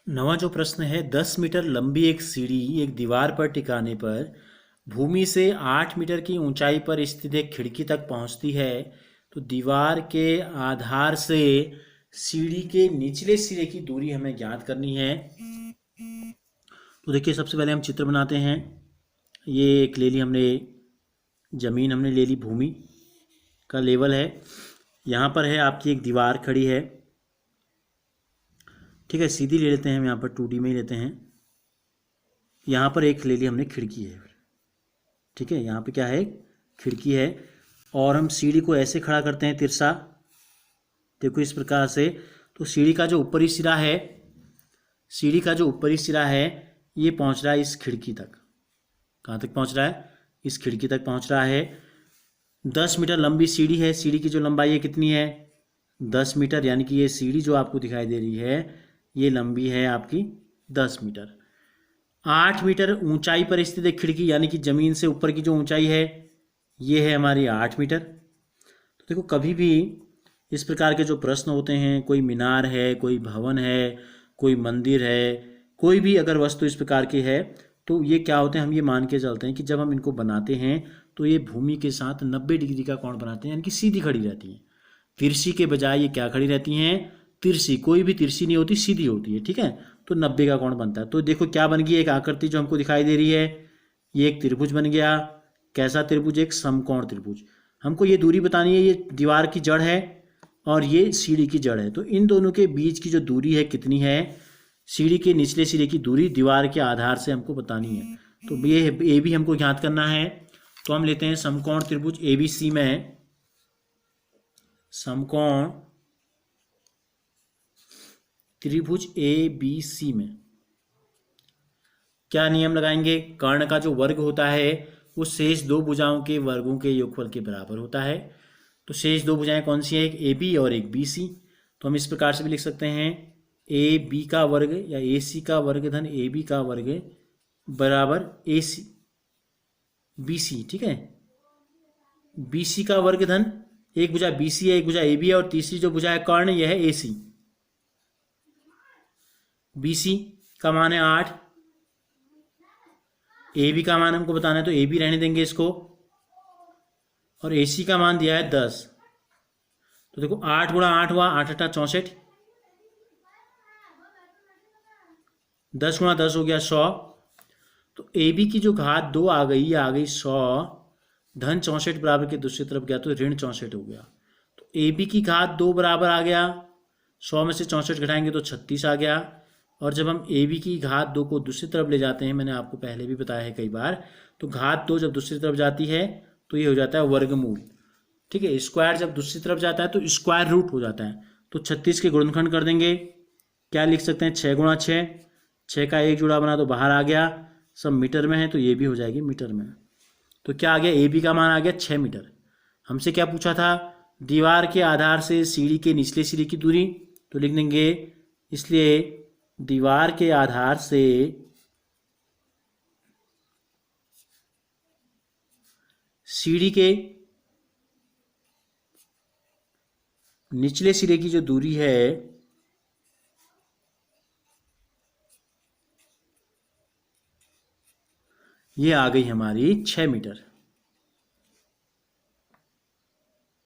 नवा जो प्रश्न है, 10 मीटर लंबी एक सीढ़ी एक दीवार पर टिकाने पर भूमि से 8 मीटर की ऊंचाई पर स्थित एक खिड़की तक पहुंचती है। तो दीवार के आधार से सीढ़ी के निचले सिरे की दूरी हमें ज्ञात करनी है। तो देखिए, सबसे पहले हम चित्र बनाते हैं। ये एक ले ली हमने ज़मीन, हमने ले ली भूमि का लेवल है। यहाँ पर है आपकी एक दीवार खड़ी है, ठीक है, सीधी ले लेते हैं हम, यहाँ पर 2D में ही लेते हैं। यहाँ पर एक ले ली हमने खिड़की है, ठीक है, यहाँ पे क्या है, खिड़की है। और हम सीढ़ी को ऐसे खड़ा करते हैं तिरछा, देखो इस प्रकार से। तो सीढ़ी का जो ऊपरी सिरा है, सीढ़ी का जो ऊपरी सिरा है ये पहुँच रहा है इस खिड़की तक। कहाँ तक पहुँच रहा है? इस खिड़की तक पहुँच रहा है। 10 मीटर लंबी सीढ़ी है, सीढ़ी की जो लंबाई है कितनी है? 10 मीटर, यानी कि ये सीढ़ी जो आपको दिखाई दे रही है ये लंबी है आपकी 10 मीटर। 8 मीटर ऊंचाई पर स्थित एक खिड़की, यानी कि ज़मीन से ऊपर की जो ऊंचाई है ये है हमारी 8 मीटर। तो देखो, कभी भी इस प्रकार के जो प्रश्न होते हैं, कोई मीनार है, कोई भवन है, कोई मंदिर है, कोई भी अगर वस्तु इस प्रकार की है, तो ये क्या होते हैं, हम ये मान के चलते हैं कि जब हम इनको बनाते हैं तो ये भूमि के साथ 90 डिग्री का कोण बनाते हैं, यानी कि सीधी खड़ी रहती हैं। तिरछी के बजाय ये क्या खड़ी रहती हैं? तिरछी। कोई भी तिरछी नहीं होती, सीधी होती है, ठीक है। तो 90 का कोण बनता है। तो देखो क्या बन गई, एक आकृति जो हमको दिखाई दे रही है, ये एक त्रिभुज बन गया। कैसा त्रिभुज? एक समकोण त्रिभुज। हमको ये दूरी बतानी है, ये दीवार की जड़ है और ये सीढ़ी की जड़ है। तो इन दोनों के बीच की जो दूरी है कितनी है? सीढ़ी के निचले सिरे की दूरी दीवार के आधार से हमको बतानी है। तो ये ए भी हमको ज्ञात करना है। तो हम लेते हैं समकोण त्रिभुज ABC में, समकोण त्रिभुज ABC में क्या नियम लगाएंगे? कर्ण का जो वर्ग होता है वो शेष दो भुजाओं के वर्गों के योगफल के बराबर होता है। तो शेष दो भुजाएं कौन सी हैं? एक AB और एक BC। तो हम इस प्रकार से भी लिख सकते हैं, AB का वर्ग या AC का वर्ग धन AB का वर्ग बराबर AC BC, ठीक है। BC का वर्ग धन, एक भुजा BC है, एक भुजा AB है, और तीसरी जो भुजा है कर्ण, यह है AC। BC का मान है 8, AB का मान हमको बताना है तो AB रहने देंगे इसको, और AC का मान दिया है 10। तो देखो 8 गुणा 8 हुआ 8 8 64, 10 गुणा 10 हो गया 100। तो AB की जो घात 2 आ गई, आ गई 100 धन 64 बराबर के दूसरी तरफ गया तो ऋण 64 हो गया। तो AB की घात 2 बराबर आ गया, 100 में से 64 घटाएंगे तो 36 आ गया। और जब हम AB की घात 2 को दूसरी तरफ ले जाते हैं, मैंने आपको पहले भी बताया है कई बार, तो घात 2 जब दूसरी तरफ जाती है तो ये हो जाता है वर्गमूल, ठीक है। स्क्वायर जब दूसरी तरफ जाता है तो स्क्वायर रूट हो जाता है। तो 36 के गुणनखंड कर देंगे, क्या लिख सकते हैं? 6 गुणा 6, 6 का एक जुड़ा बना तो बाहर आ गया, सब मीटर में है तो ये भी हो जाएगी मीटर में। तो क्या आ गया? AB का मान आ गया 6 मीटर। हमसे क्या पूछा था? दीवार के आधार से सीढ़ी के निचले सिरे की दूरी। तो लिख देंगे, इसलिए दीवार के आधार से सीढ़ी के निचले सिरे की जो दूरी है ये आ गई हमारी 6 मीटर।